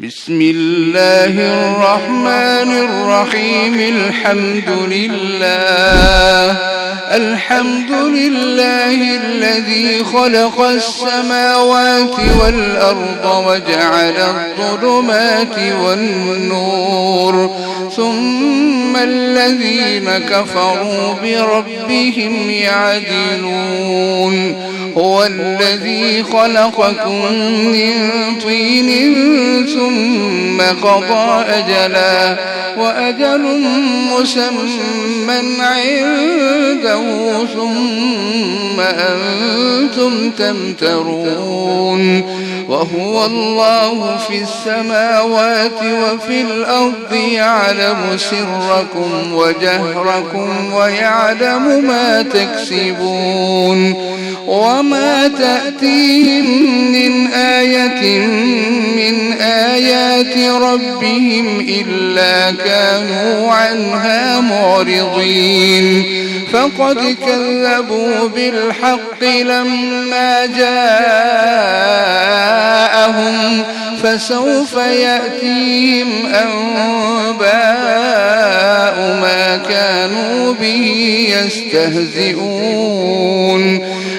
بسم الله الرحمن الرحيم. الحمد لله الذي خلق السماوات والأرض وجعل الظلمات والنور، ثم الذين كفروا بربهم يعدلون. هو الذي خلقكم من طين ثم قضى أجلا، وأجل مسمى عنده، ثم أنتم تمترون. وهو الله في السماوات وفي الأرض، يعلم سركم وجهركم ويعلم ما تكسبون. وما تأتيهم من آية من آيات ربهم إلا كانوا عنها معرضين. فقد كذبوا بالحق لما جاءهم، فسوف يأتيهم أنباء ما كانوا به يستهزئون.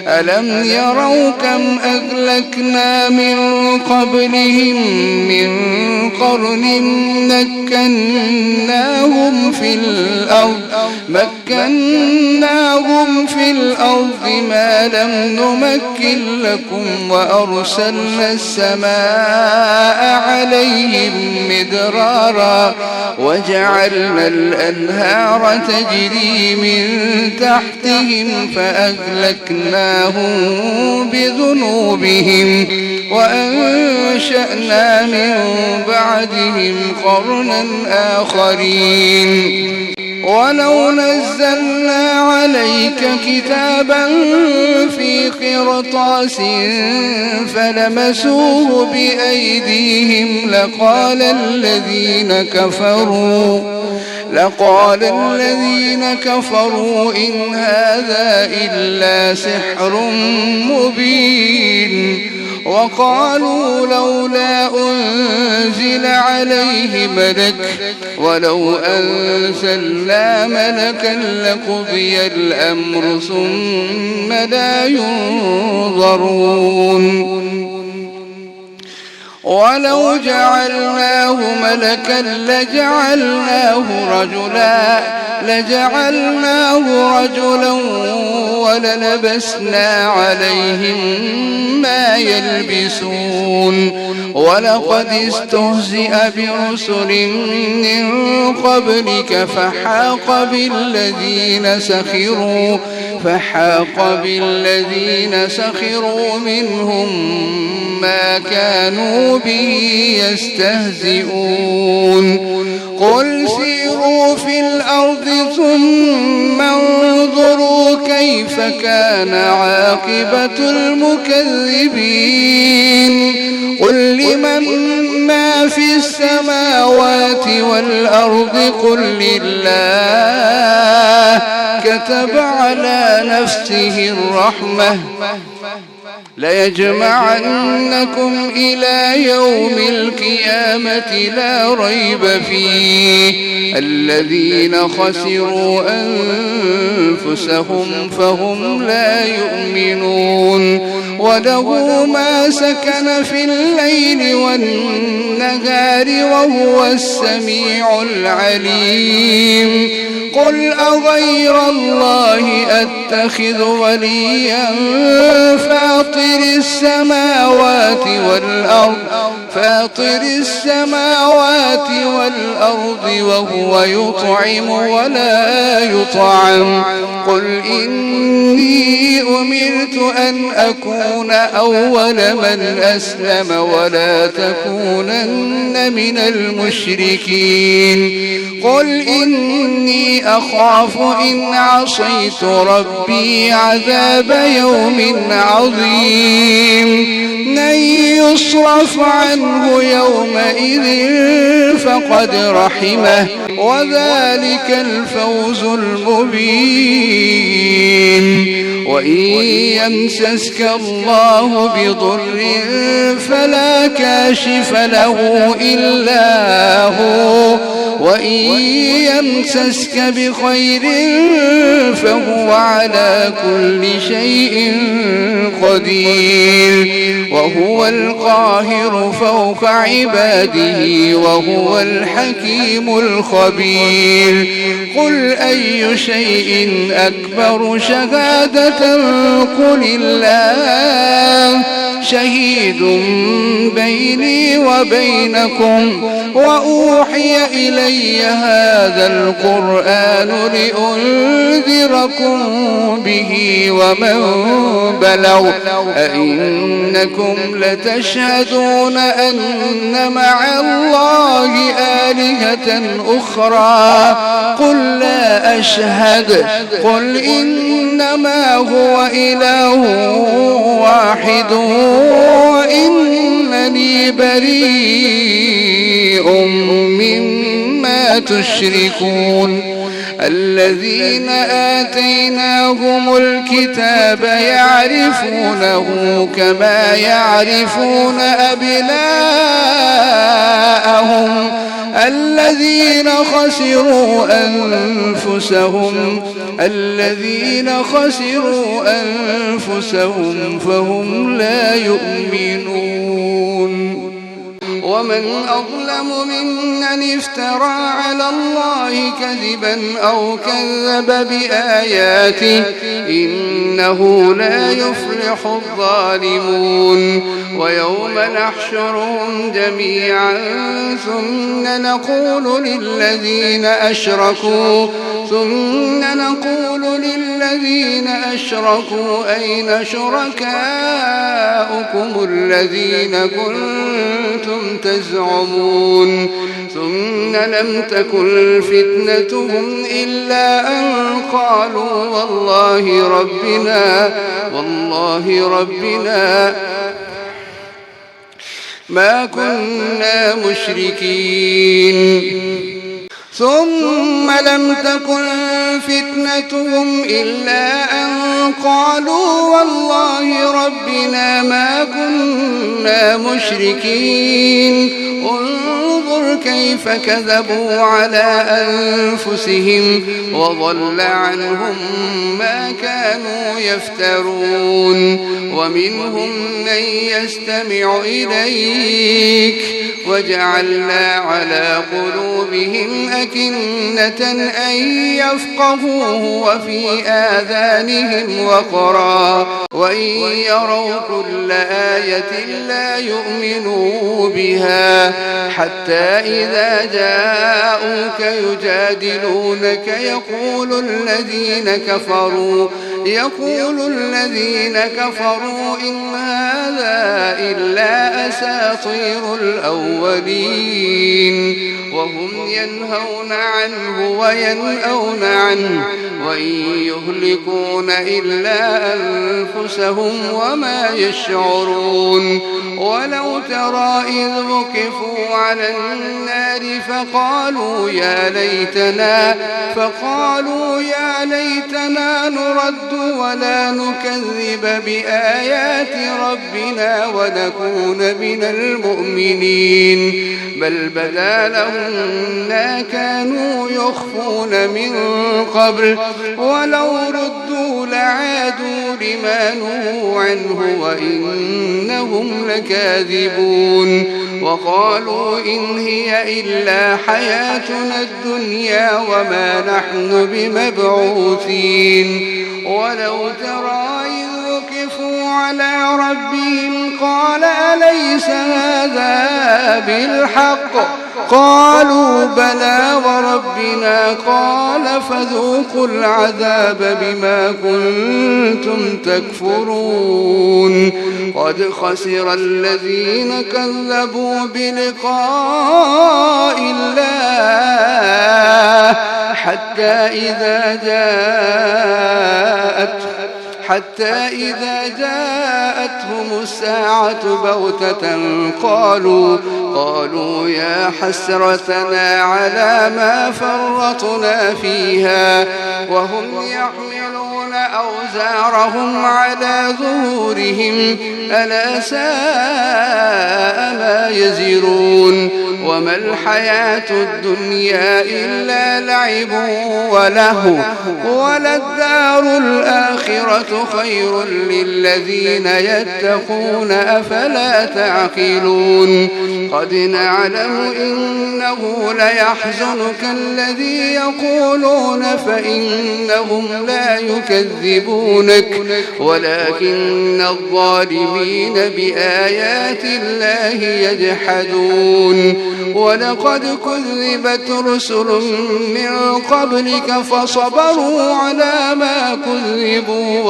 ألم يروا كم أهلكنا من قبلهم من قرن مكناهم في الأرض ما لم نمكن لكم، وأرسلنا السماء عليهم مدرارا، وجعلنا الأنهار تجري من تحتهم، فأهلكناهم بذنوبهم وأنشأنا من بعدهم قرنا آخرين. ولو نزلنا عليك كتابا في قرطاس فلمسوه بأيديهم لقال الذين كفروا إن هذا إلا سحر مبين. وقالوا لولا أنزل عليه ملك، ولو أنزلنا ملكا لقضي الأمر ثم لا ينظرون. ولو جعلناه ملكا لجعلناه رجلا وللبسنا عليهم ما يلبسون. ولقد استهزئ برسل من قبلك فحاق بالذين سخروا منهم ما كانوا به يستهزئون. قل سيروا في الأرض ثم انظروا كيف كان عاقبة المكذبين. قل لمن ما في السماوات والأرض قل لله كتب على نفسه الرحمة ليجمعنكم إلى يوم القيامة لا ريب فيه. الذين خسروا أنفسهم فهم لا يؤمنون. وله ما سكن في الليل والنهار وهو السميع العليم. قل أغير الله أتخذ وليا فاطر السماوات والأرض وهو يطعم ولا يطعم. قل إني أمرت أن أكون أول من أسلم ولا تكونن من المشركين. قل إني أخاف إن عصيت ربي عذاب يوم عظيم. من يصرف عنه يومئذ فقد رحمه وذلك الفوز المبين. وإن يمسسك الله بضر فلا كاشف له إلا هو وإن يمسسك بخير فهو على كل شيء قدير وهو القاهر فوق عباده وهو الحكيم الخبير. قل أي شيء أكبر شهادة قل الله شهيد بيني وبينكم وأوحي إلي هذا القرآن لأنذركم به ومن بلغ أئنكم لتشهدون أن مع الله آلهة أخرى قل لا أشهد قل إنما هو إله واحد وإنني بريء مما تشركون. الذين آتيناهم الكتاب يعرفونه كما يعرفون أبناءهم الذين خسروا أنفسهم فهم لا يؤمنون. ومن أظلم ممن افترى على الله كذبا أو كذب بآياته إنه لا يفلح الظالمون. ويوم نحشرهم جميعا ثم نقول للذين أشركوا أين شركاؤكم الذين كنتم تزعمون ثم لم تكن فتنتهم إلا أن قالوا والله ربنا ما كنا مشركين ثم لم تكن فتنتهم إلا أن قالوا والله ربنا ما كنا مشركين. انظر كيف كذبوا على أنفسهم وضل عنهم ما كانوا يفترون. ومنهم من يستمع إليك وجعلنا على قلوبهم أكنة أن يفقهوه وفي آذانهم وقرا وإن يروا كل آية لا يؤمنوا بها حتى إذا جاءوك يجادلونك يقول الذين كفروا إن هذا إلا أساطير الأولين وهم ينهون عنه وينأون عنه وإن يهلكون إلا أنفسهم وما يشعرون. ولو ترى إذ وقفوا على النار فقالوا يا ليتنا نرد ولا نكذب بآيات ربنا ونكون من المؤمنين بل بدا لهم ما كانوا يخفون من قبل ولو ردوا لعادوا لما نهوا عنه وإنهم لكاذبون. وقالوا إن هي إلا حياتنا الدنيا وما نحن بمبعوثين. ولو ترى إذ وقفوا على ربهم قال أليس هذا بالحق قالوا بلى وربنا قال فذوقوا العذاب بما كنتم تكفرون. قد خسر الذين كذبوا بلقاء الله حتى حتى إذا جاءتهم الساعة بغتة قالوا يا حسرتنا على ما فرطنا فيها وهم يحملون أوزارهم على ظهورهم ألا ساء ما يزرون وما الحياة الدنيا إلا لعب ولهو وللدار الآخرة خير للذين يتقون أفلا تعقلون قد نعلم إنه ليحزنك الذي يقولون فإنهم لا يكذبونك ولكن الظالمين بآيات الله يجحدون ولقد كذبت رسل من قبلك فصبروا على ما كذبوا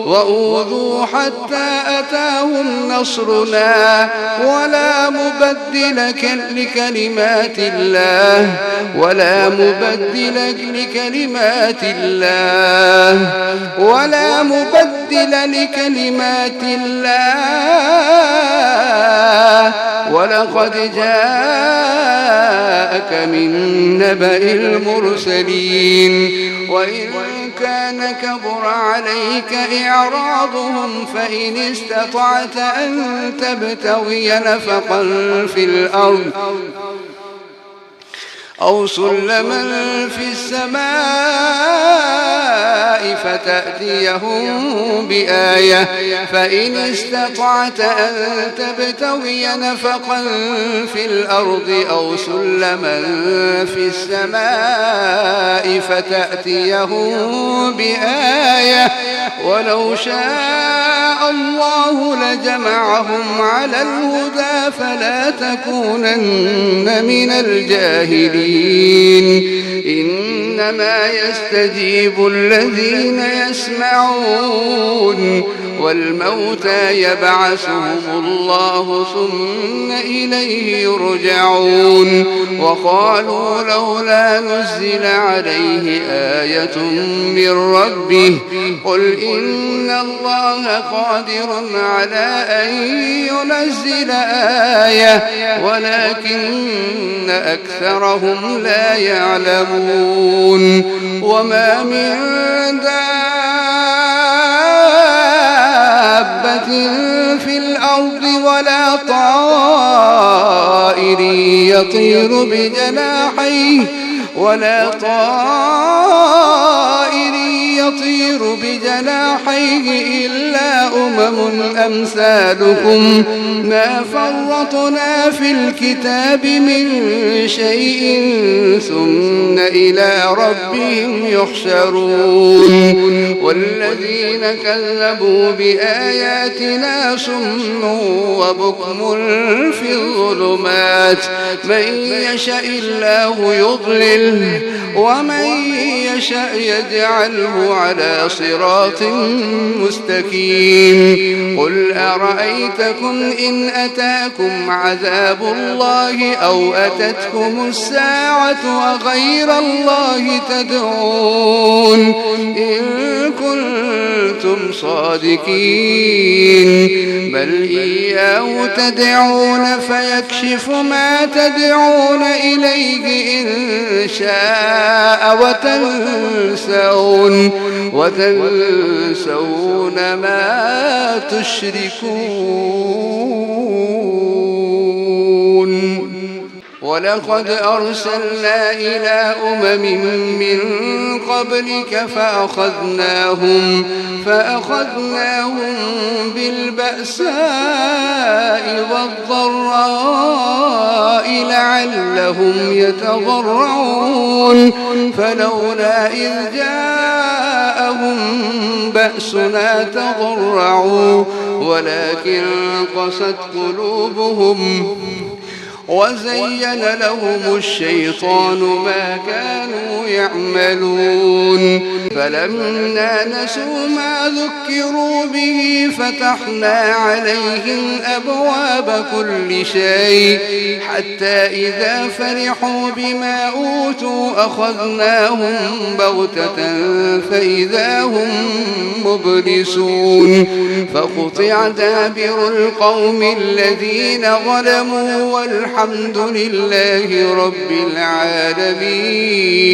وأوذوا حتى أتاهم نصرنا ولا مبدل لكلمات الله ولقد جاءك من نبأ المرسلين وإن كان كبر عليك إعراضهم فإن استطعت أن تبتغي نفقا في الأرض أو سلما في السماء فتأتيهم بآية فإن استطعت أن تبتغي نفقا في الأرض أو سلما في السماء فتأتيهم بآية ولو شاء الله لجمعهم على الهدى فلا تكونن من الجاهلين إنما يستجيب الذين يسمعون والموتى يبعثهم الله ثم إليه يرجعون وقالوا لولا نزل عليه آية من ربه قل إن الله قادر على أن ينزل آية ولكن أكثرهم لا يعلمون وما من دابة في الأرض ولا طائر يطير بجناحيه إلا أمثالكم ما فرطنا في الكتاب من شيء ثم إلى ربهم يحشرون والذين كذبوا بآياتنا صم وبكم في الظلمات من يشاء الله يضلل ومن يشاء يجعله على صراط مستقيم قل أرأيتكم إن أتاكم عذاب الله أو أتتكم الساعة وغير الله تدعون إن كنتم صادقين بل إياه تدعون فيكشف ما تدعون إليه إن شاء وتنسون ما تشركون ولقد أرسلنا إلى من قبلك فأخذناهم بالبأساء والضراء لعلهم يتضرعون فلولا إذ جاءهم بأسنا تضرعوا ولكن قست قلوبهم وزين لهم الشيطان ما كانوا يعملون فلما نسوا ما ذكروا به فتحنا عليهم أبواب كل شيء حتى إذا فرحوا بما أوتوا أخذناهم بغتة فإذا هم مبلسون فقطع دابر القوم الذين ظلموا والحمد لله رب العالمين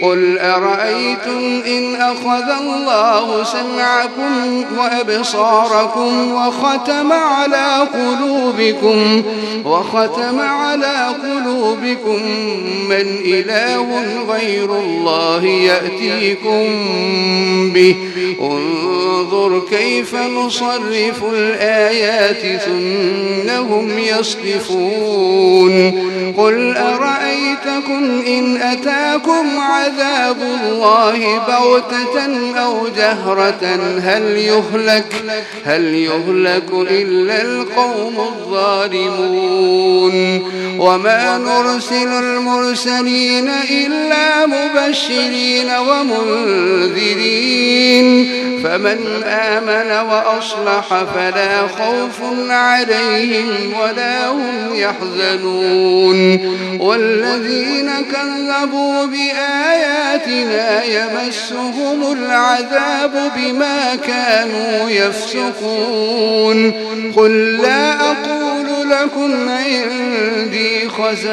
قل أرأيتم إن أخذ الله سمعكم وأبصاركم وختم على قلوبكم من إله غير الله يأتيكم به انظر كيف نصرف الآيات ثم هم يصدفون قل أرأيتكم إن أتاكم عذاب الله بغتة أو جهرة هل يهلك إلا القوم الظالمون وما نرسل المرسلين إلا مبشرين ومنذرين فمن آمن وأصلح فلا خوف عليهم ولا هم يحزنون والذين كذبوا بآياتنا يمسهم العذاب بما كانوا يفسقون قل لا أقول لكم عندي خزائن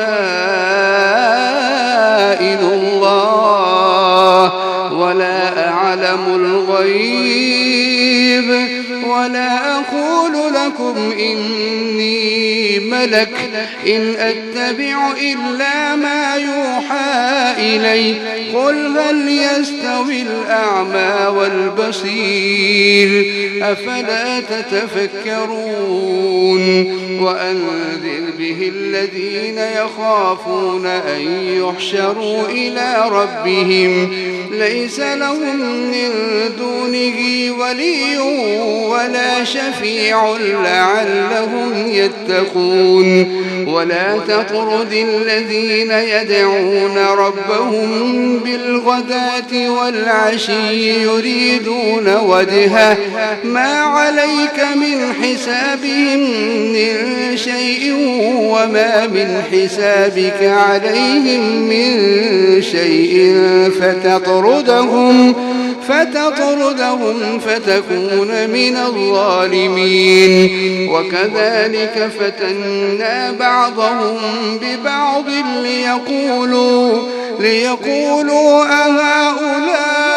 الله ولا أعلم الغيب ولا أقول لكم إني ملك إن أتبع إلا ما يوحى إلي قل هل يستوي الأعمى والبصير أفلا تتفكرون وأنذر به الذين يخافون أن يحشروا إلى ربهم ليس لهم من دونه ولي ولا شفيع لعلهم يتقون ولا تطرد الذين يدعون ربهم بالغداة والعشي يريدون وجهه ما عليك من حسابهم من شيء وما من حسابك عليهم من شيء فتطردهم فتكون من الظالمين وكذلك فتنا بعضهم ببعض ليقولوا أهؤلاء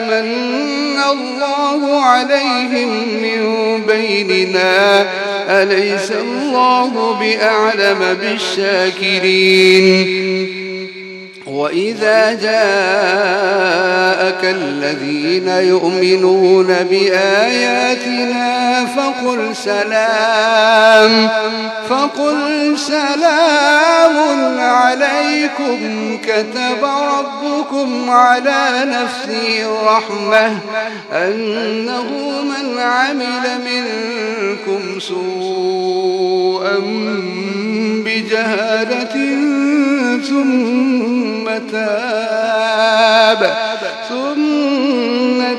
من الله عليهم من بيننا أليس الله بأعلم بالشاكرين وإذا جاءك الذين يؤمنون بآياتنا فقل سلام عليكم كتب ربكم على نفسه الرحمة أنه من عمل منكم سوءا بجهالة ثم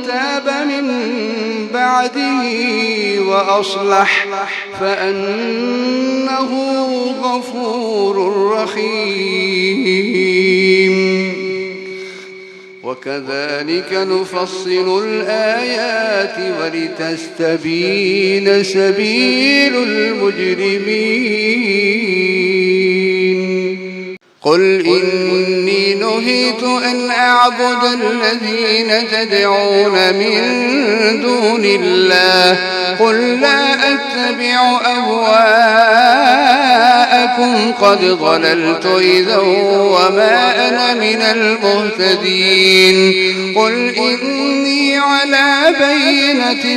تاب من بعده وأصلح فأنه غفور رحيم وكذلك نفصل الآيات ولتستبين سبيل المجرمين قل إني نهيت أن أعبد الذين تدعون من دون الله قل لا أتبع أهواءكم جاءكم قد ضللت إذا وما أنا من المهتدين قل إني على بينة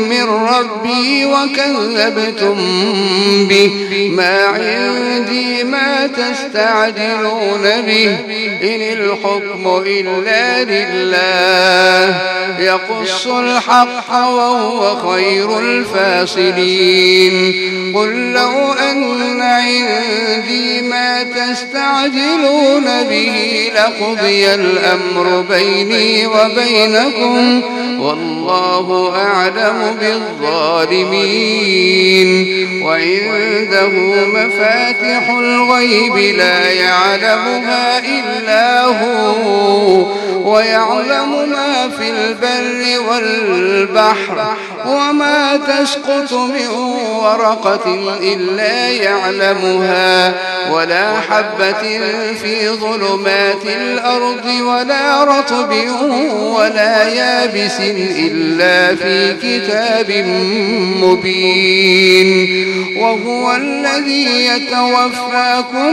من ربي وكذبتم به ما عندي ما تستعجلون به إن الحكم إلا لله يقص الحق وهو خير الفاصلين قل لو أن عندي ما تستعجلون به لقضي الأمر بيني وبينكم والله أعلم بالظالمين وعنده مفاتح الغيب لا يعلمها إلا هو ويعلم ما في البر والبحر وما تسقط من ورقة إلا يعلمها ولا حبة في ظلمات الأرض ولا رطب ولا يابس إلا في كتاب مبين وهو الذي يتوفاكم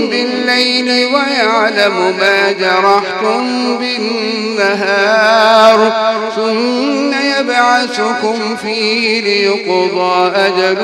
بالليل ويعلم ما جرحتم بالنهار ثم يبعثكم فيه ليقضى أجل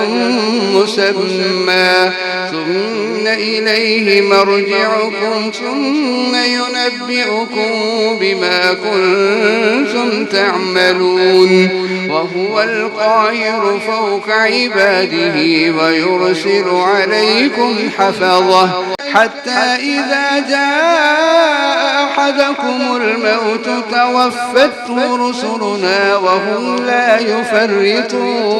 مسمى ثم إليه مرجعكم ثم ينبئكم بما كنتم تعملون وهو القاهر فوق عباده ويرسل عليكم حفظه حتى إذا جاء أحدكم الموت توفته رسلنا وهم لا يفرطون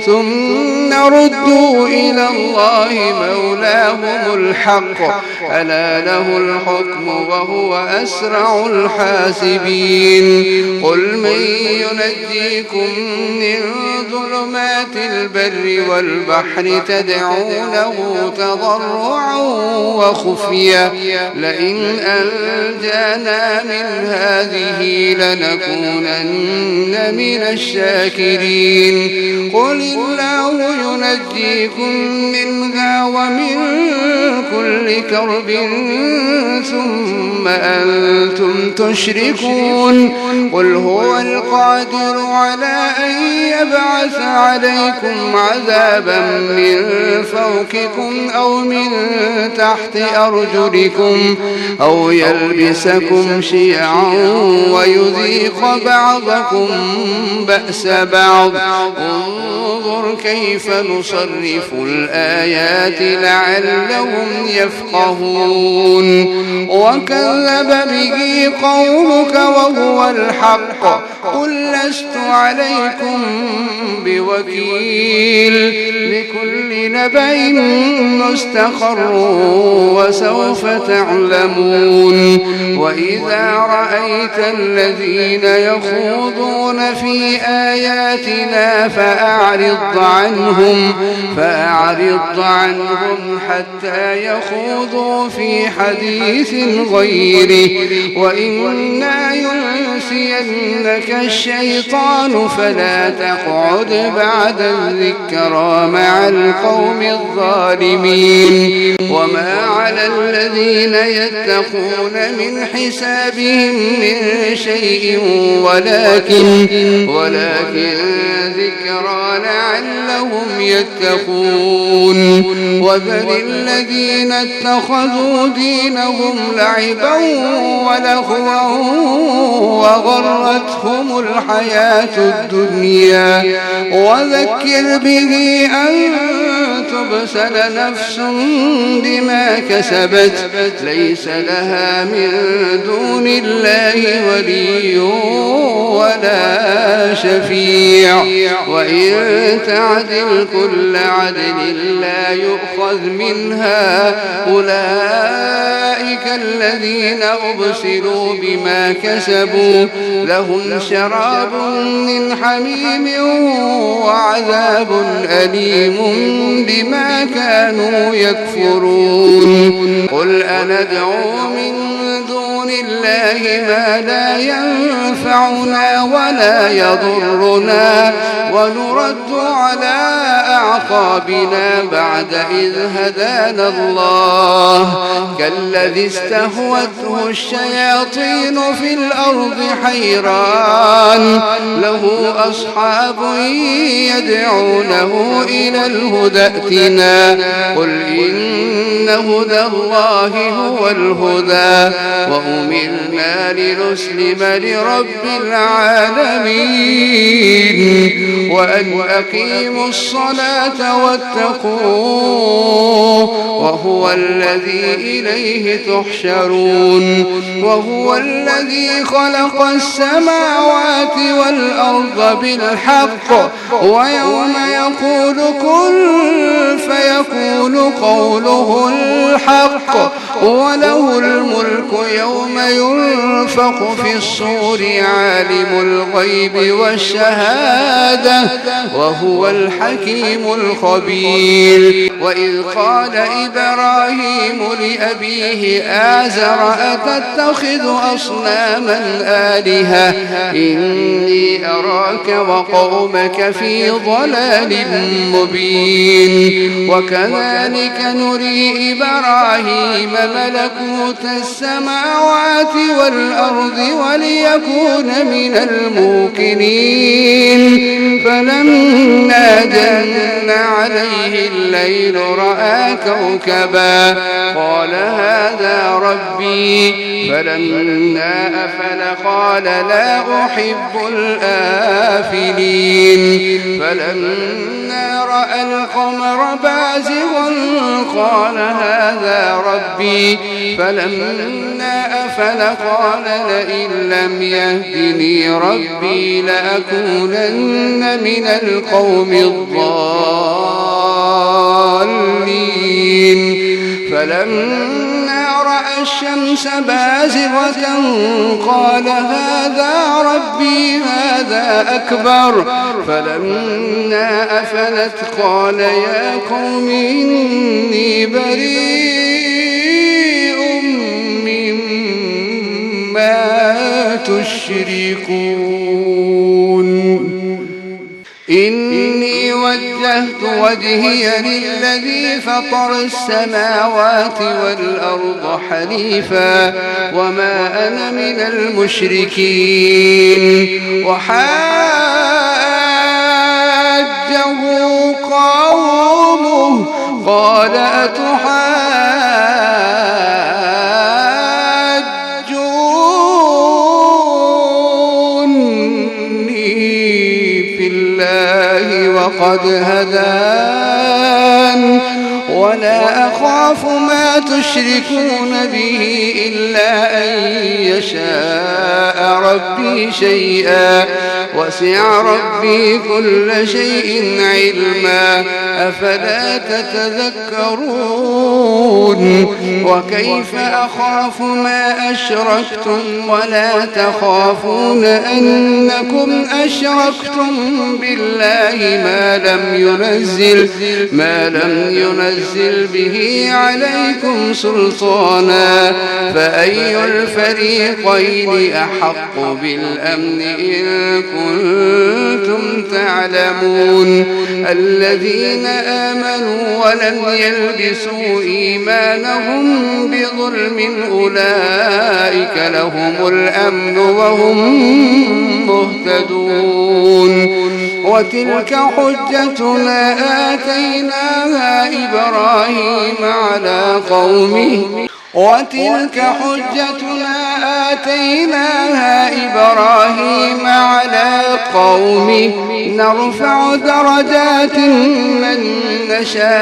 ثم ردوا إلى الله مولاهم الحق ألا له الحكم وهو أسرع الحاسبين قل من ينجيكم من ظلمات البر والبحر تدعونه تضرعا وخفيا لئن أنجانا من هذه لنكونن من الشاكرين قل الله ينجيكم منها ومن كل كرب ثم أنتم تشركون قل هو القادر على أن يبعث عليكم عذابا من فوقكم أو من تحت أرجلكم أو يلبسكم شيعا ويذيق بعضكم بأس بعض انظر كيف نصرف الآيات لعلهم يفقهون وكذب به قومك وهو الحق قل لست عليكم بوكيل لكل نبأ مستقر وسوف تعلمون وإذا رأيت الذين يخوضون في آياتنا فأعرض عنهم حتى يخوضوا في حديث غيره وإما ينسينك الشيطان فلا تقعد بعد الذكرى مع القوم الظالمين وما على الذين يتقون من حسابهم من شيء ولكن ذكرى لعلهم يتقون وذر الذين اتخذوا دينهم لعبا ولهوا وغرتهم الحياة الدنيا وذكر به أن تبسل نفس بما كسبت ليس لها من دون الله ولي ولا شفيع وإن تعدل كل عدل لا يؤخذ منها أولئك الذين أبسلوا بما كسبوا لهم شراب من حميم وعذاب أليم بما بما كانوا يكفرون قل أندعو من دون الله ما لا ينفعنا ولا يضرنا ونرد على أعقابنا بعد إذ هدانا الله كالذي استهوته الشياطين في الأرض حيران له أصحاب يدعونه إلى الهدى ائتنا قل إن هدى الله هو الهدى وأمرنا لنسلم لرب العالمين وأن أقيموا الصلاة واتقوه وهو الذي إليه تحشرون وهو الذي خلق السماوات والأرض بالحق ويوم يقول كن فيكون قوله الحق وله الملك يوم ينفخ في الصور عالم الغيب والشهادة وهو الحكيم الخبير وإذ قال إبراهيم لأبيه آزر أتتخذ أصناما آلهة إني أراك وقومك في ضلال مبين وكذلك نري إبراهيم ملكوت السماوات والأرض وليكون من الموقنين فلما جن عليه الليل رأى كوكبا قال هذا ربي فلما أفل قال لا أحب الآفلين فلما رأى القمر بازغا قال هذا ربي فلما أفل قال لئن لم يهدني ربي لأكونن من القوم الضالين فلما رأى الشمس بازغة قال هذا ربي هذا أكبر فلما أفلت قال يا قوم إني بريء مما تشركون إني وجهت وجهي للذي فطر السماوات والأرض حنيفا وما أنا من المشركين وحاجه قومه قال وقد هدان ولا أخاف ما تشركون به إلا أن يشاء ربي شيئا وسع ربي كل شيء علما أفلا تتذكرون وكيف أخاف ما أشركتم ولا تخافون أنكم أشركتم بالله ما لم ينزل به عليكم سلطانا فأي الفريقين أحق بالأمن إن كنتم تعلمون الذين آمنوا ولم يلبسوا إيمانهم بظلم أولئك لهم الأمن وهم مهتدون وتلك حجتنا آتيناها إبراهيم على قومه نرفع درجات من نشاء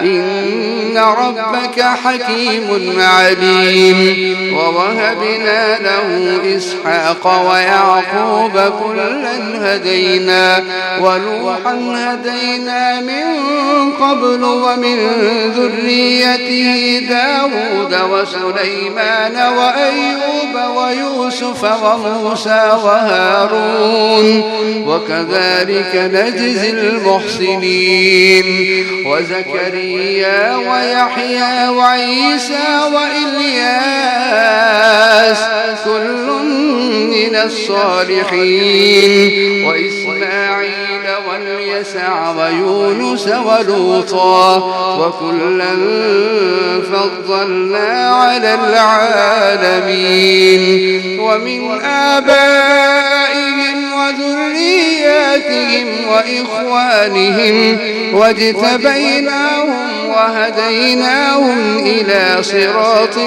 إن ربك حكيم عليم. ووهبنا له إسحاق ويعقوب كلا هدينا ولوطا هدينا من قبل ومن ذريته داود وسليمان وأيوب ويوسف وموسى وهارون وكذلك نجزي المحسنين وزكريا ويحيى وعيسى وإلياس كل من الصالحين وإسماعيل واليسع ويونس ولوطا وكلا فضلنا على العالمين ومن آبائهم وذرياتهم وإخوانهم واجتبيناهم وهديناهم إلى صراط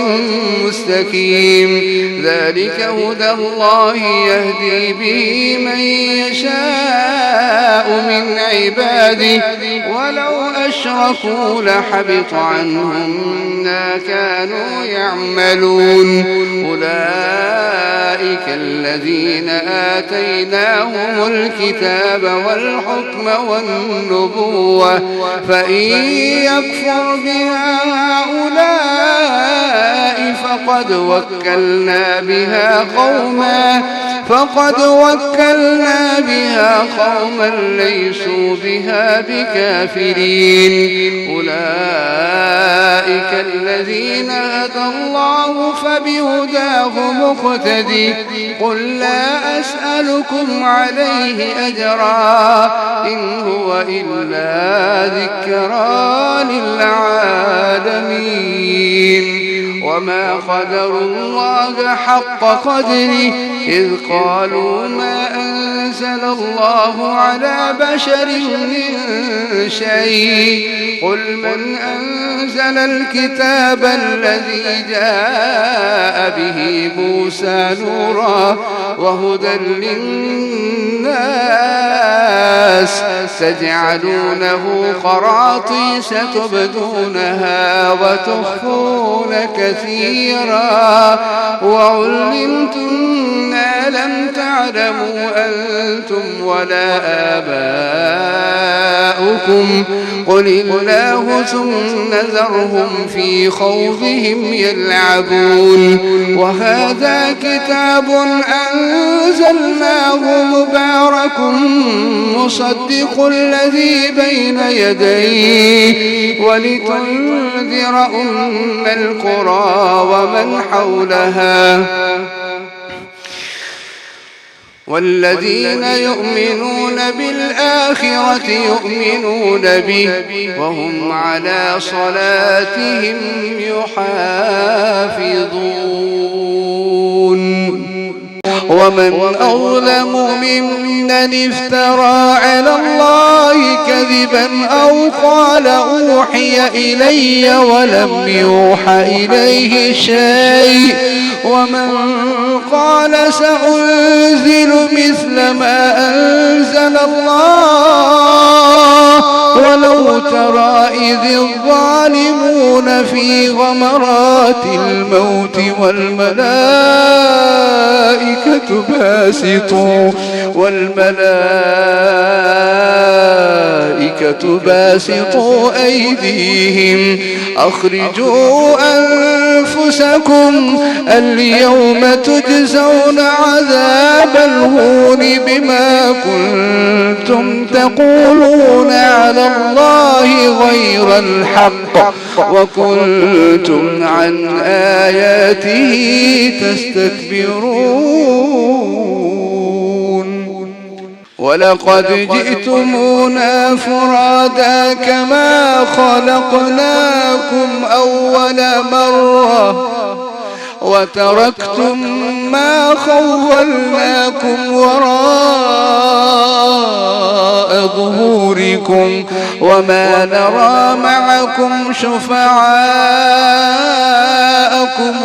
مستقيم ذلك هدى الله يهدي به من يشاء من عباده ولو أشركوا لحبط عنهم ما كانوا يعملون أولئك الذين آتيناهم الكتاب والحكم والنبوة فإن يكفر بها هؤلاء فقد وكلنا بها قوما ليسوا بها بكافرين أولئك الذين هدى الله فبهداه مقتدي قل لا أسألكم عليه أجرا إن هو إلا ذكرى للعالمين وما قدروا الله حق قدره إذ قالوا ما أنزل الله على بشر من شيء قل من أنزل الكتاب الذي جاء به موسى نورا وهدى للناس تجعلونه قراطيس تبدونها وتخفون كثيرا وعلمتم ما لم تعلموا أنتم ولا آباؤكم قل الله ثم ذرهم في خوضهم يلعبون وهذا كتاب أنزلناه مبارك مصدق الذي بين يديه ولتنذر أم القرى ومن حولها والذين يؤمنون بالآخرة يؤمنون به وهم على صلاتهم يحافظون ومن أظلم ممن افترى على الله كذبا أو قال أوحي إلي ولم يوحى إليه شيء ومن قال سأنزل مثل ما أنزل الله ولو ترى إذ الظالمون في غمرات الموت والملائكة باسطوا أيديهم أخرجوا أنفسكم اليوم تجزون عذاب الهون بما كنتم تقولون على الله غير الحق وكنتم عن آياته تستكبرون ولقد جئتمونا فرادا كما خلقناكم أول مرة وتركتم ما خولناكم وراء ظهوركم وما نرى معكم شفعاءكم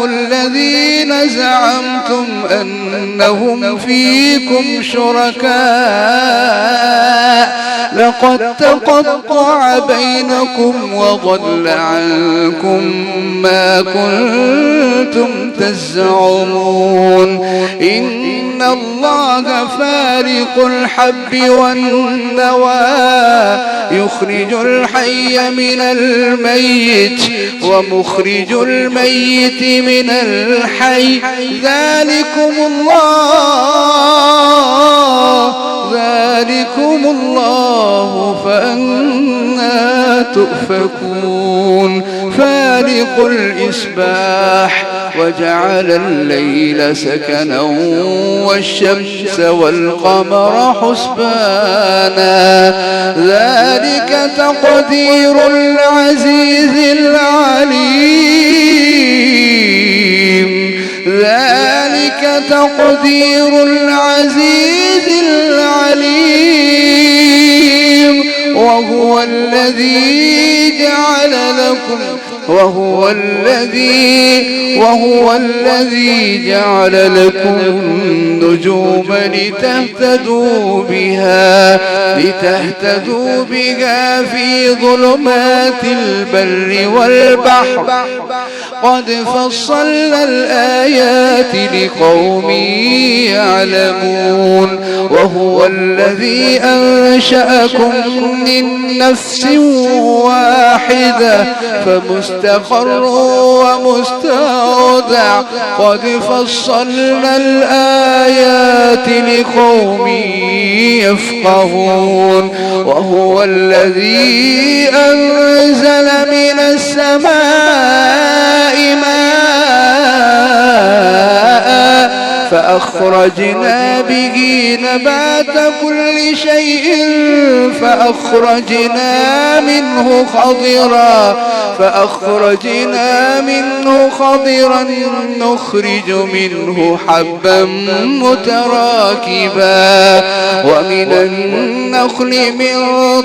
الذين زعمتم أنهم فيكم شركاء لقد تقطع بينكم وضل عنكم ما كنتم تزعمون إن الله فارق الحب والنوى يخرج الحي من الميت ومخرج الميت من الحي ذلكم الله فأنى تؤفكون فالق الإصباح وجعل الليل سكنا والشمس والقمر حسبانا ذلك تقدير العزيز العليم ذلك تقدير العزيز العليم وهو الذي جعل لكم النجوم لتهتدوا بها في ظلمات البر والبحر قد فصلنا الآيات لقوم يعلمون وهو الذي أنشأكم من نفس واحدة فمستقر ومستودع قد فصلنا الآيات لقوم يفقهون وهو الذي أنزل من السماء ماء فأخرجنا به نبات كل شيء فأخرجنا منه خضرا نخرج منه حبا متراكبا ومن النخل من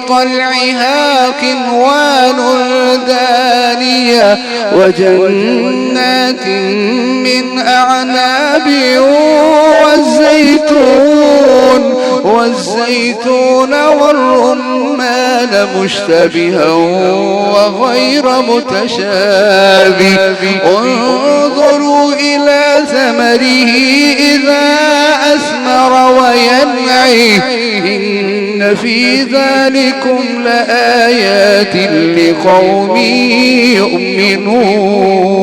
طلعها قنوان دانية وجنات من أعناب والزيتون والرمان مشتبها وغير متشابه انظروا إلى ثمره إذا أثمر وينعي إن في ذلكم لآيات لقوم يؤمنون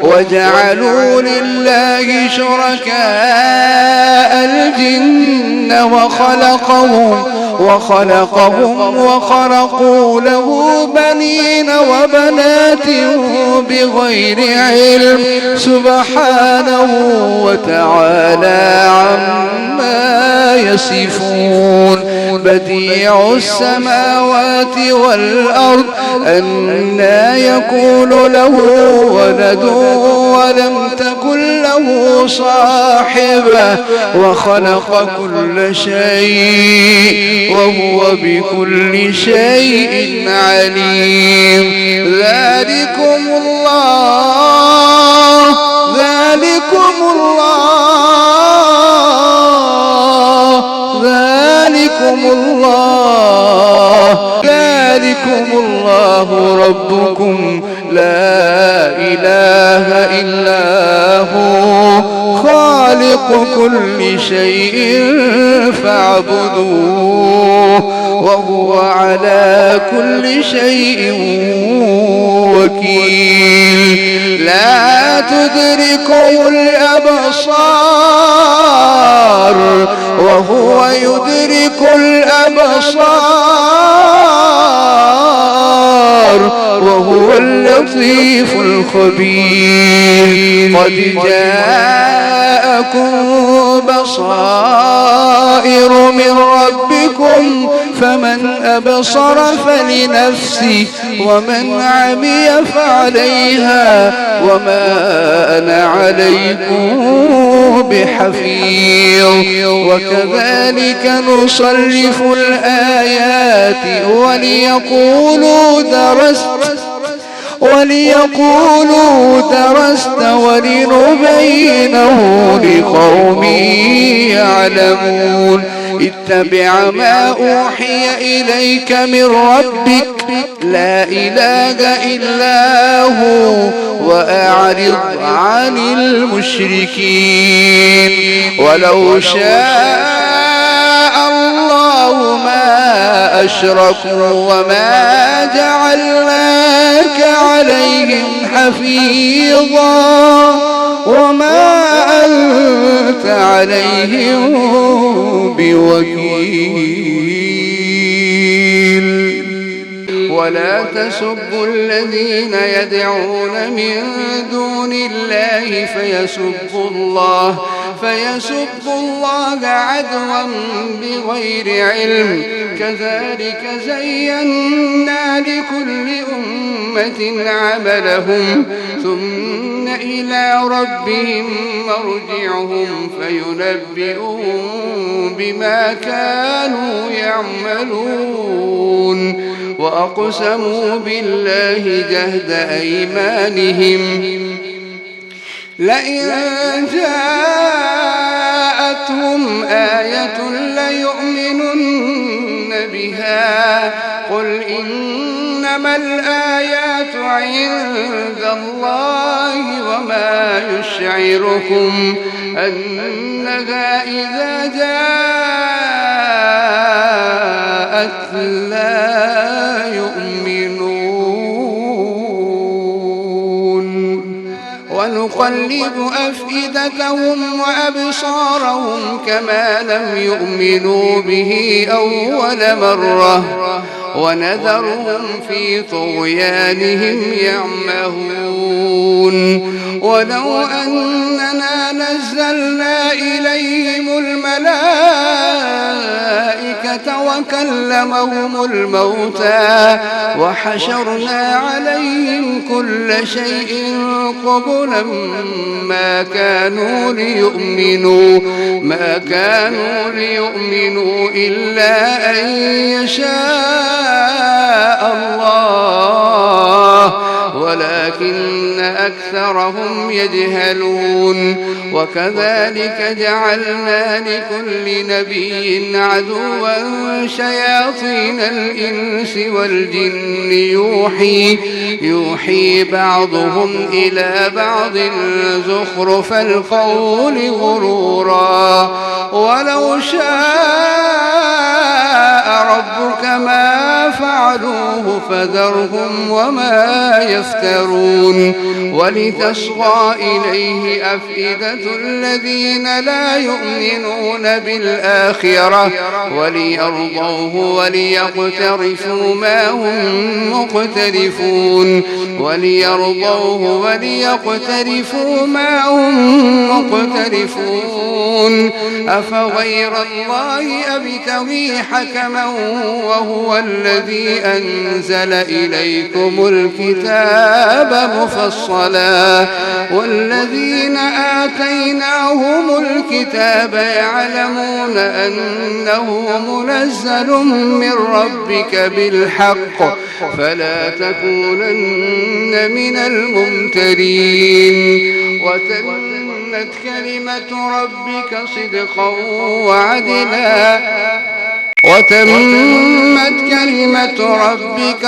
وجعلوا لله شركاء الجن وخلقهم وخرقوا له بنين وبنات بغير علم سبحانه وتعالى عما يصفون بديع السماوات والأرض أنى يكون له ولد ولم تكن له صاحبة وخلق كل شيء وهو بكل شيء عليم ذلكم الله ربكم لا إله إلا هو خالق كل شيء فاعبدوه وهو على كل شيء وكيل لا تدركه الأبصار وهو يدرك الأبصار وهو اللطيف الخبير قد جاءكم بصائر من ربكم فمن أبصر فلنفسه ومن عمي فعليها وما أنا عليكم بحفيظ وكذلك نصرف الآيات وليقولوا درست ولنبينه لقوم يعلمون اتبع ما أوحي إليك من ربك لا إله إلا هو وأعرض عن المشركين ولو شاء الله ما أشركوا وما جعلناك عليهم حفيظا وما أنت عليهم بوكيل ولا تسبوا الذين يدعون من دون الله فيسبوا الله عدوا بغير علم كذلك زينا لكل أمة عملهم ثم إلى ربهم مرجعهم فينبئهم بما كانوا يعملون وأقسموا بالله جهد أيمانهم لئن جاءتهم آية ليؤمنن بها قل إنما الآيات عند الله وما يشعركم أنها إذا جاءت لا يؤمنون ونقلب أفئدتهم وأبصارهم كما لم يؤمنوا به أول مرة ونذرهم في طغيانهم يعمهون ولو أننا نزلنا إليهم الملائكة وكلمهم الموتى وحشرنا عليهم كل شيء قبلا ما كانوا ليؤمنوا إلا أن يشاء الله ولكن أكثرهم يجهلون وكذلك جعلنا لكل نبي عدوا شياطين الإنس والجن يوحي بعضهم إلى بعض زخرف القول غرورا ولو شاء ربك ما فعلوه فذرهم وما يفترون ولتصغى إليه أفئدة الذين لا يؤمنون بالآخرة وليرضوه وليقترفوا ما هم مقترفون أفغير الله أبتغي حكما وهو الذي أنزل إليكم الكتاب مفصلا والذين آتيناهم الكتاب يعلمون أنه منزل من ربك بالحق فلا تكونن من الممترين وتمت كلمة ربك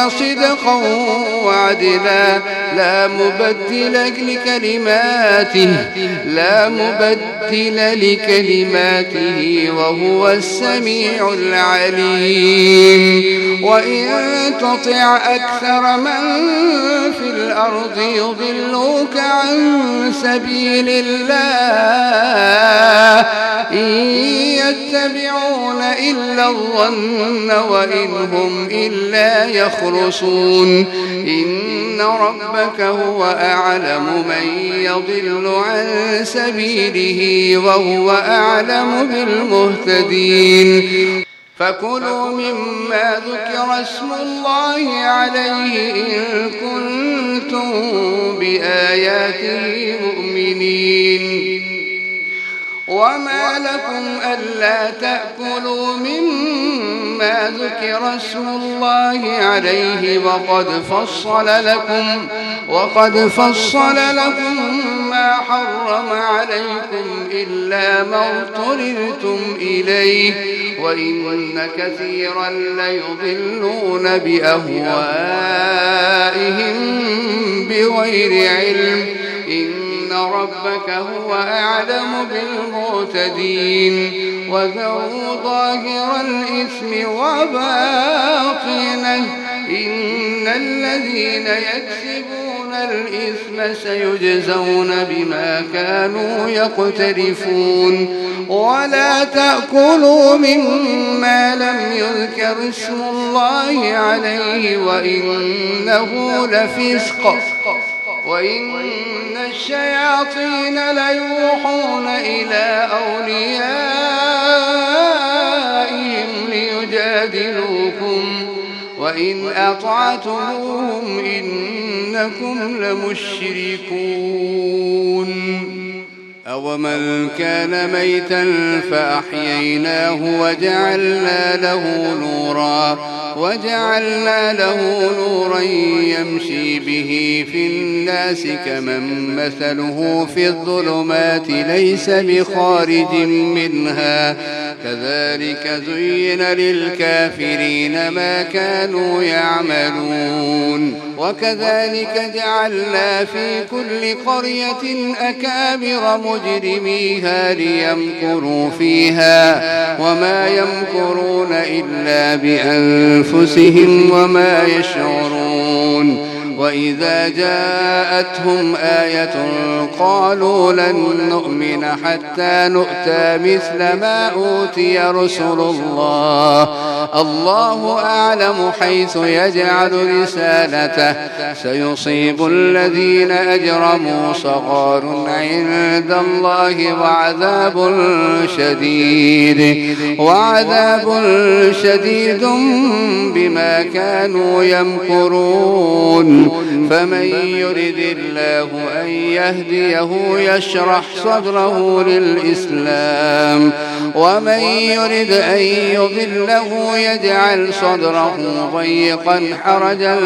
صدقا وعدلا لا مبدل لكلماته وهو السميع العليم وإن تطع أكثر من في الأرض يضلوك عن سبيل الله إن يتبعون إلا الظن وإن هم إلا يخرصون إن ربك هو أعلم من يضل عن سبيله وهو أعلم بالمهتدين فكلوا مما ذكر اسم الله عليه إن كنتم بآياته مؤمنين. وما لكم ألا تأكلوا مما ذكر اسم الله عليه وقد فصل لكم ما حرم عليكم إلا ما اضطررتم إليه وإن كثيرا ليضلون بأهوائهم بغير علم إن ربك هو أعلم بالمعتدين. وذروا ظاهر الإثم وباطنه إن الذين يكسبون الإثم سيجزون بما كانوا يقترفون. ولا تأكلوا مما لم يذكر اسم الله عليه وإنه لفسق وإن الشياطين ليوحون إلى أوليائهم ليجادلوكم وإن أطعتموهم إنكم لمشركون. أومن كان ميتا فأحييناه وجعلنا له نورا يمشي به في الناس كمن مثله في الظلمات ليس بخارج منها كذلك زين للكافرين ما كانوا يعملون. وكذلك جعلنا في كل قرية أكابر مجرميها ليمكروا فيها وما يمكرون إلا بأنفسهم وما يشعرون. وإذا جاءتهم آية قالوا لن نؤمن حتى نؤتى مثل ما أوتي رسل الله أعلم حيث يجعل رسالته سيصيب الذين أجرموا صغار عند الله وعذاب شديد بما كانوا يمكرون. فمن يرد الله أن يهديه يشرح صدره للإسلام ومن يرد أن يضله يجعل صدره ضيقا حرجا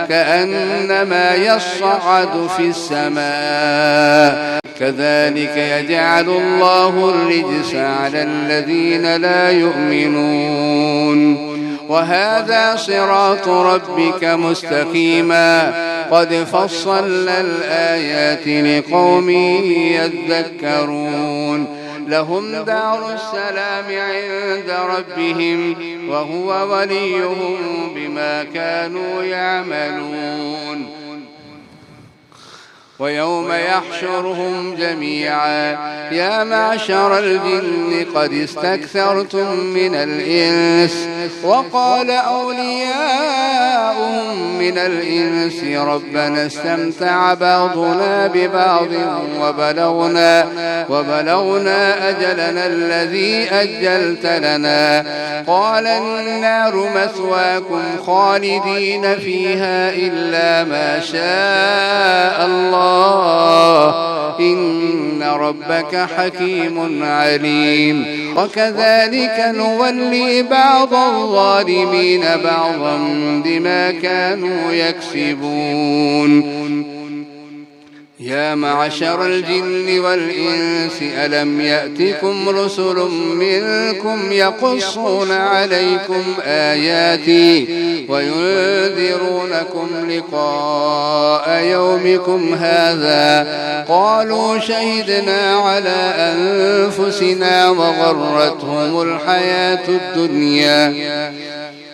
كأنما يصعد في السماء كذلك يجعل الله الرجس على الذين لا يؤمنون. وهذا صراط ربك مستقيما قد فصلنا الآيات لقوم يذكرون. لهم دار السلام عند ربهم وهو وليهم بما كانوا يعملون. ويوم يحشرهم جميعا يا معشر الجن قد استكثرتم من الإنس وقال أولياؤهم من الإنس ربنا استمتع بعضنا ببعض وبلغنا أجلنا الذي أجلت لنا قال النار مثواكم خالدين فيها إلا ما شاء الله إن ربك حكيم عليم. وكذلك نولي بعض الظالمين بعضا بما كانوا يكسبون. يا معشر الجن والإنس ألم يأتكم رسل منكم يقصون عليكم آياتي وينذرونكم لقاء يومكم هذا قالوا شهدنا على أنفسنا وغرتهم الحياة الدنيا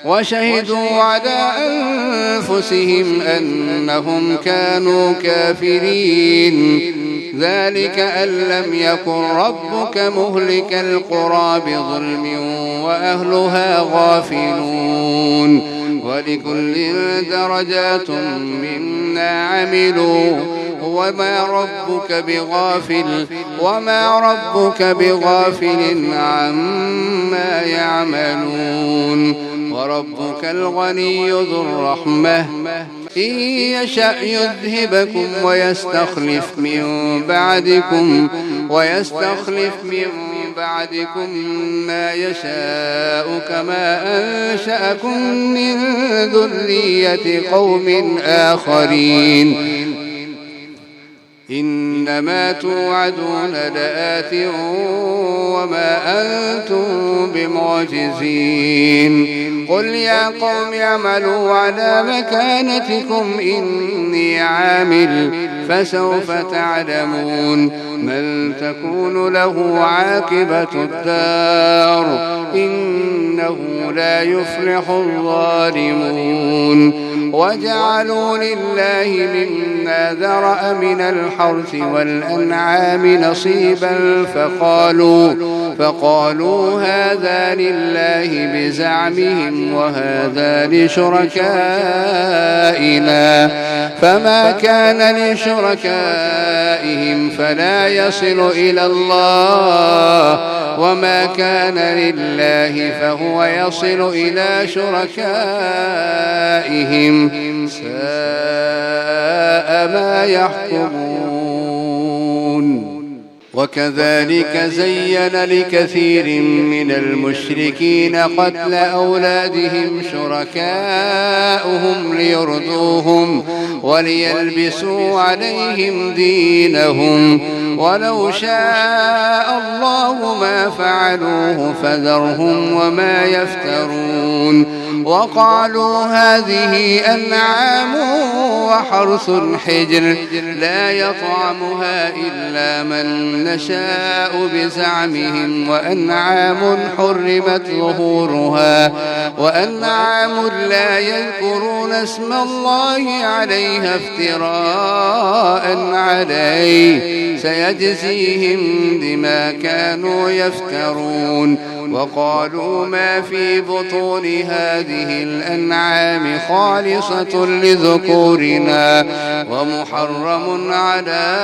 وشهدوا على أنفسهم أنهم كانوا كافرين ذلك أن لم يكن ربك مهلك القرى بظلم وأهلها غافلون ولكل درجات مما عملوا وما ربك بغافل عما يعملون وربك الغني ذو الرحمة إن يشأ يذهبكم ويستخلف من بعدكم ما يشاء كما أنشأكم من ذرية قوم آخرين إنما توعدون لآت وما أنتم بمعجزين قل يا قوم اعملوا على مكانتكم إني عامل فسوف تعلمون من تكون له عاقبة الدار إنه لا يفلح الظالمون وجعلوا لله مما ذرأ من الحرث والأنعام نصيبا فقالوا هذا لله بزعمهم وهذا لشركائنا فما كان لشركائهم فلا يصل إلى الله وما كان لله فهو يصل إلى شركائهم ساء ما يحكمون وكذلك زين لكثير من المشركين قتل أولادهم شركاؤهم ليردوهم وليلبسوا عليهم دينهم ولو شاء الله ما فعلوه فذرهم وما يفترون وقالوا هذه أنعام وحرث حجر لا يطعمها إلا من نشاء بزعمهم وأنعام حرمت ظهورها وأنعام لا يذكرون اسم الله عليها افتراء عليه سيجزيهم بما كانوا يفترون وقالوا ما في بطون هذه الأنعام خالصة لذكورنا ومحرم على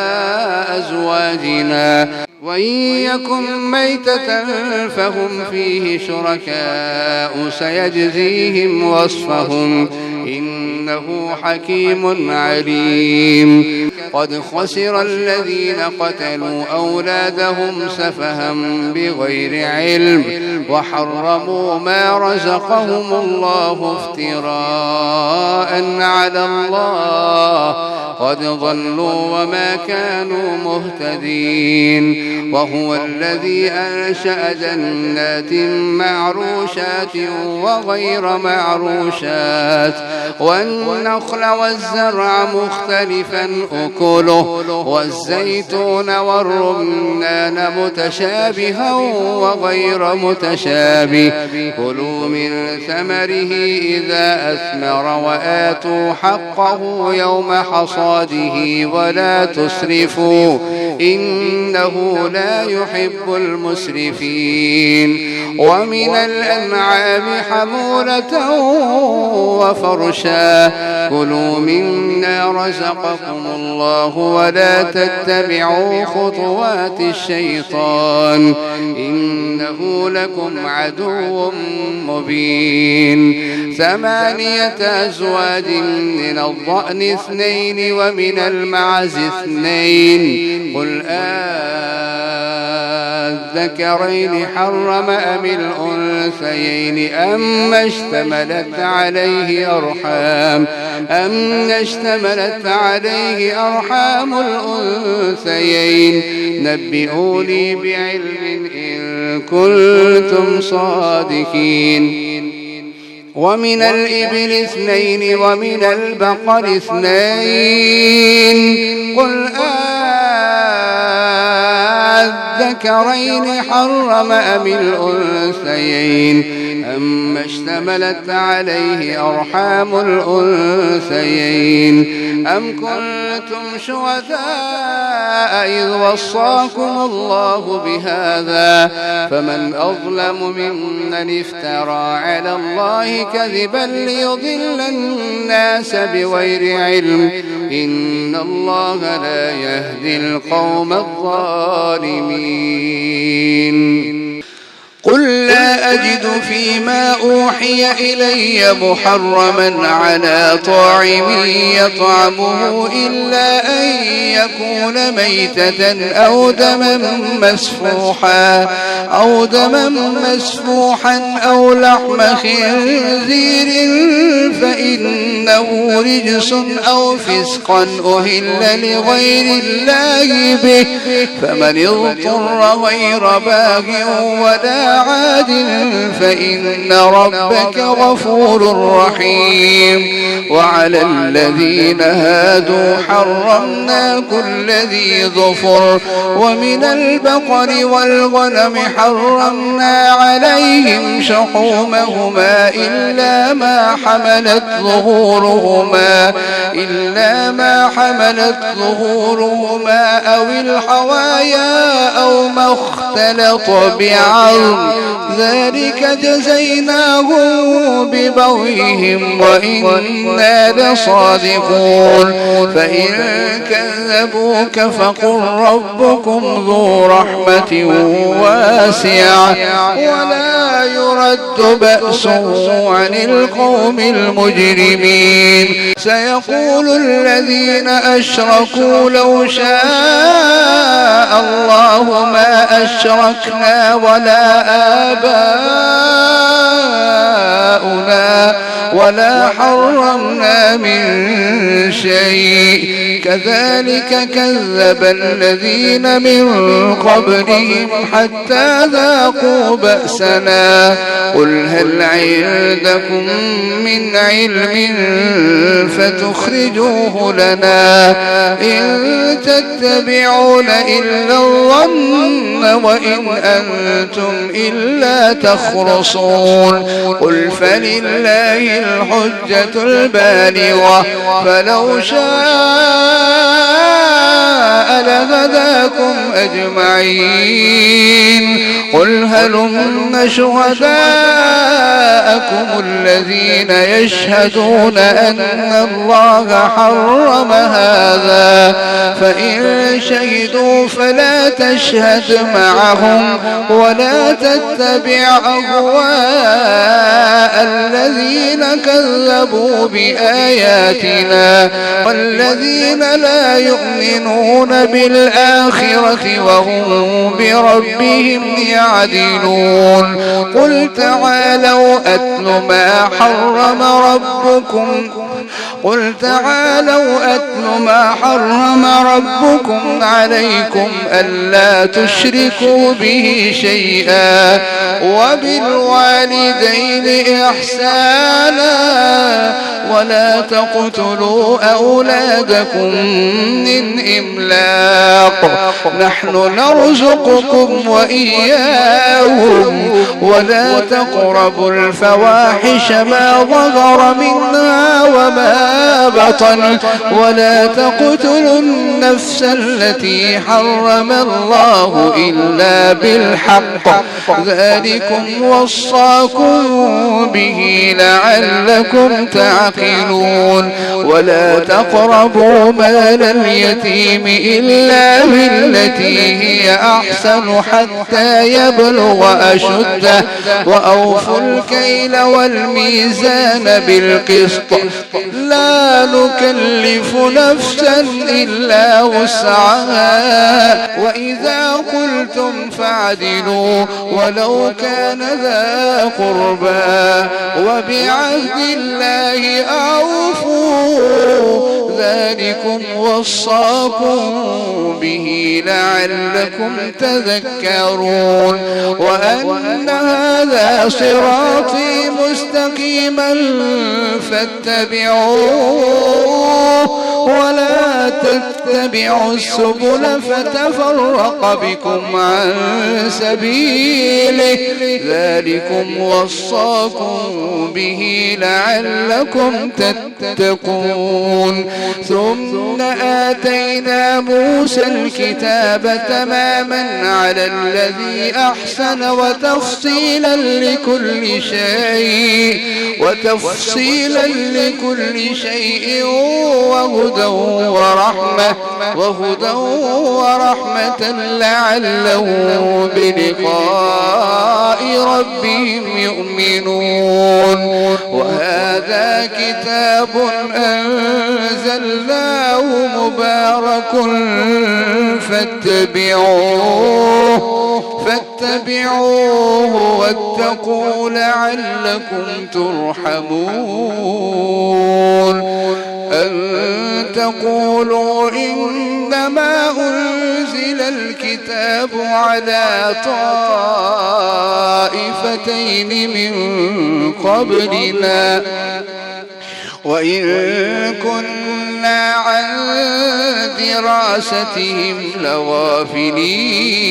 أزواجنا وإن يكن ميتة فهم فيه شركاء سيجزيهم وصفهم إنه حكيم عليم قد خسر الذين قتلوا أولادهم سفها بغير علم وحرموا ما رزقهم الله افتراء على الله قد ضلوا وما كانوا مهتدين وهو الذي أنشأ جنات معروشات وغير معروشات والنخل والزرع مختلفا أكله والزيتون والرمان متشابها وغير متشابه كلوا من ثمره إذا أثمر وآتوا حقه يوم حصاده ولا تسرفوا إنه لا يحب المسرفين ومن الأنعام حمولة وفرشا كلوا مما رزقكم الله ولا تتبعوا خطوات الشيطان إنه لكم عدو مبين 8 أزواج من الضأن 2 ومن المعز 2 قل الذكرين حرم أم الأنثيين أما اشتملت عليه أرحام الأنثيين نبئوني بعلم إن كنتم صادقين ومن الإبل 2 ومن البقر 2 قل الذكرين حرم أم الأنثيين أما اشتملت عليه أرحام الأنثيين أم كنتم شهداء إذ وصاكم الله بهذا فمن أظلم ممن افترى على الله كذبا ليضل الناس بغير علم إن الله لا يهدي القوم الظالمين. قل لا أجد فيما أوحي إلي محرما على طاعم يطعمه إلا أن يكون ميتة أو دما مسفوحا أو لحم خنزير فإنه رجس أو فسقا أهل لغير الله به فمن اضطر غير باغ ولا عاد فإن ربك غفور رحيم. وعلى الذين هادوا حرمنا كل ذي ظفر ومن البقر والغنم حرمنا عليهم شحومهما إلا ما حملت ظهورهما أو الحوايا أو ما اختلط بعظم ذلك جزيناهم ببغيهم وإنا لصادقون. فإن كذبوك فقل ربكم ذو رحمة واسعة ولا يرد بأسه عن القوم المجرمين. سيقول الذين أشركوا لو شاء الله ما أشركنا ولا آباؤنا ولا حرمنا من شيء كذلك كذب الذين من قبلهم حتى ذاقوا بأسنا. قل هل عندكم من علم فتخرجوه لنا إن تتبعون إلا الظن وإن أنتم إلا تخرصون. قل فلله الحجة البالغة فلو شاء لهداكم أجمعين. قل هلم شهداءكم الذين يشهدون أن الله حرم هذا فإن شهدوا فلا تشهد معهم ولا تتبع أهواء الذين كذبوا بآياتنا والذين لا يؤمنون بالآخرة وهم بربهم يعدلون. قل تعالوا أتل ما حرم ربكم عليكم ألا تشركوا به شيئا وبالوالدين إحسانا ولا تقتلوا أولادكم من إملاق نحن نرزقكم وإياهم ولا تقربوا الفواحش ما ظهر منها وما بطن ولا تقتلوا النفس التي حرم الله إلا بالحق ذلكم وصاكم به لعلكم تعقلون. ولا تقربوا مال اليتيم إلا بالتي هي أحسن حتى يبلغ أشده وأوفوا الكيل والميزان بالقسط لا نكلف نفسا إلا وسعها وإذا قلتم فاعدلوا ولو كان ذا قربى وبعهد الله أوفوا ذلكم وصاكم به لعلكم تذكرون. وأن هذا صراطي مستقيما فاتبعوه ولا تتبعوا تتبعوا السبل فتفرق بكم عن سبيله ذلكم وصاكم به لعلكم تتقون ثم آتينا موسى الكتاب تماما على الذي أحسن وتفصيلا لكل شيء وهدى ورحمة لعلهم بلقاء ربهم يؤمنون وهذا كتاب أنزلناه مبارك فاتبعوه واتقوا لعلكم ترحمون أن تقولوا إنما أنزل الكتاب على طائفتين من قبلنا وإن كنا عن دراستهم لغافلين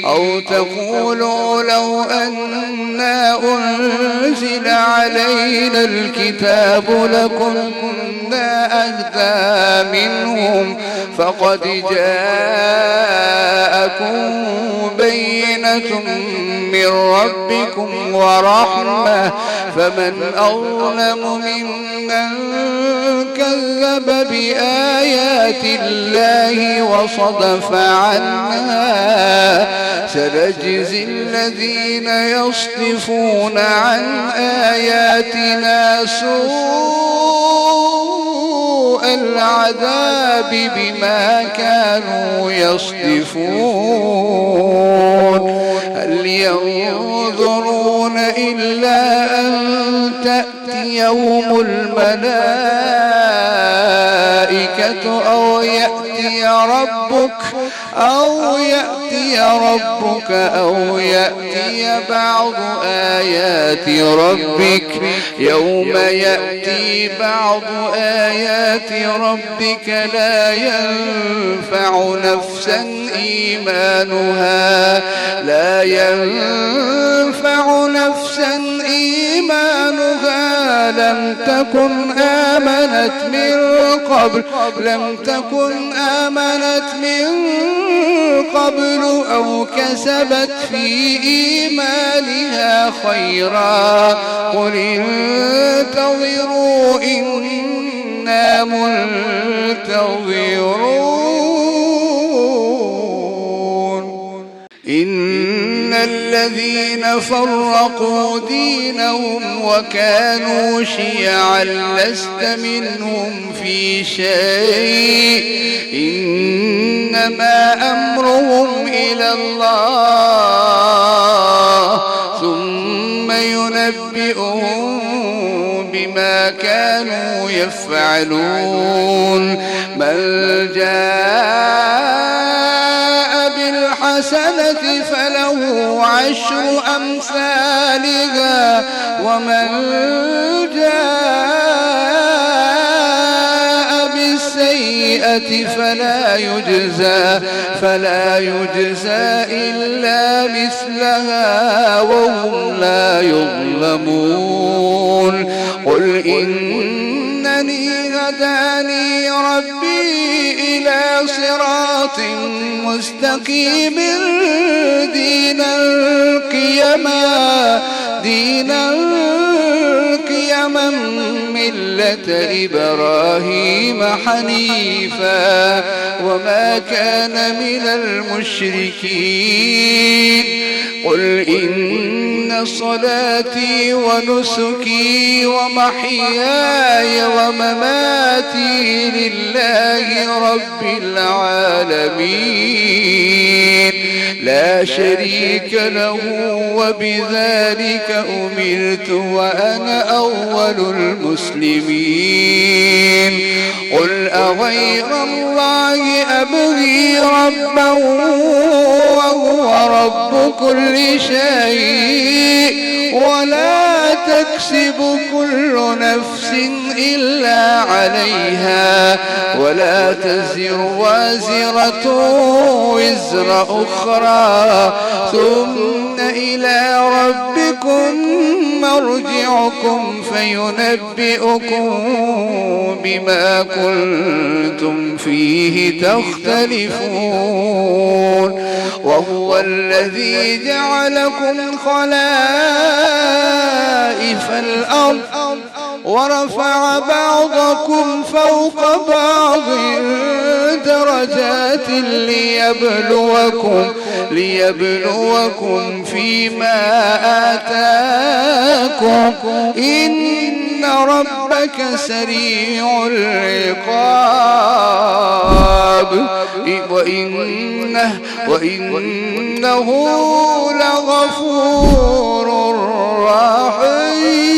أو تقولوا لو أنا أنزل علينا الكتاب لكنا أهدى منهم فقد جاءكم بينة من ربكم ورحمة فمن أظلم ممن كذب بآيات الله وصدف عنها سنجزي الذين يصدفون عن آياتنا سوء العذاب بما كانوا يصدفون هل ينظرون إلا أن تأتيهم الملائكة أو يأتي ربك أو يأتي بعض آيات ربك يوم يأتي بعض آيات ربك لا ينفع نفسا إيمانها لم تكن آمنت من قبل أو كسبت في إيمانها خيرا قل انتظروا إنا منتظرون إن الذين فرقوا دينهم وكانوا شيعا لست منهم في شيء إنما أمرهم إلى الله ثم ينبئهم بما كانوا يفعلون من جاء بالحسنة فله عشر أمثالها ومن جاء بالسيئة فلا يجزى إلا مثلها وهم لا يظلمون قل إنني هداني ربي إلى صراط مستقيم دينا قيما ملة إبراهيم حنيفا وما كان من المشركين قل إن صلاتي ونسكي ومحياي ومماتي لله رب العالمين لا شريك له وبذلك أمرت وأنا أول المسلمين قل أغير الله أبغي ربا وهو رب كل شيء ولا تكسب كل نفس إلا عليها ولا تزر وازرة وزر أخرى ثم إلى ربكم مرجعكم فينبئكم بما كنتم فيه تختلفون وهو الذي جعلكم خلائف الأرض ورفع بعضكم فوق بعض درجات ليبلوكم فيما آتاكم إن ربك سريع العقاب وإنه لغفور رحيم.